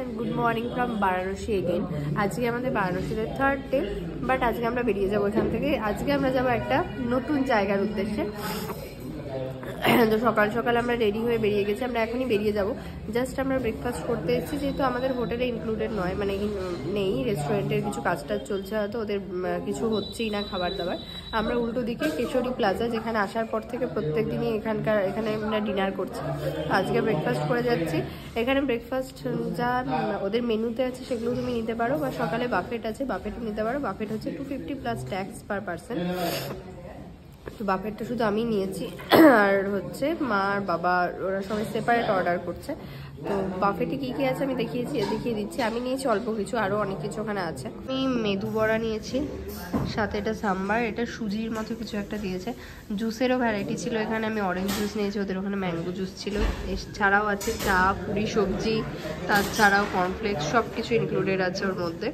and good morning from Varanasi again. আজকে আমাদের বারাণসীতে third day, but আজকে আমরা বেরিয়ে যাবো এখান থেকে। আজকে আমরা যাবো একটা নতুন জায়গার উদ্দেশ্যে। তো সকাল সকাল আমরা রেডি হয়ে বেরিয়ে গেছি, আমরা এখনই বেরিয়ে যাব। জাস্ট আমরা ব্রেকফাস্ট করতে এসেছি, যেহেতু আমাদের হোটেলে ইনক্লুডেড নয়, মানে নেই, রেস্টুরেন্টের কিছু কাজটাজ চলছে, হয়তো ওদের কিছু হচ্ছেই না খাবার দাবার। আমরা উল্টো দিকে কেশরী প্লাজা, যেখানে আসার পর থেকে প্রত্যেক দিনই এখানে আমরা ডিনার করছি। আজকে ব্রেকফাস্ট করে যাচ্ছি। এখানে ব্রেকফাস্ট যা ওদের মেনুতে আছে সেগুলো তুমি নিতে পারো, বা সকালে বাফেট আছে, বাফেটও নিতে পারো। বাফেট হচ্ছে 250 প্লাস ট্যাক্স পার পার্সন। তো বাফেটটা শুধু আমি নিয়েছি, আর হচ্ছে মা আর বাবা ওরা সবাই সেপারেট অর্ডার করছে। তো বাফেটে কী কী আছে আমি দেখিয়ে দিচ্ছি। আমি নিয়েছি অল্প কিছু, আরও অনেক কিছু ওখানে আছে। আমি মেদু বড়া নিয়েছি, সাথে এটা সাম্বার, এটা সুজির মতো কিছু একটা দিয়েছে। জুসেরও ভ্যারাইটি ছিল এখানে, আমি অরেঞ্জ জুস নিয়েছি, ওদের ওখানে ম্যাঙ্গো জুস ছিল। এছাড়াও আছে চা, পুরি, সবজি, তাছাড়াও কর্নফ্লেক্স, সব কিছু ইনক্লুডেড আছে ওর মধ্যে।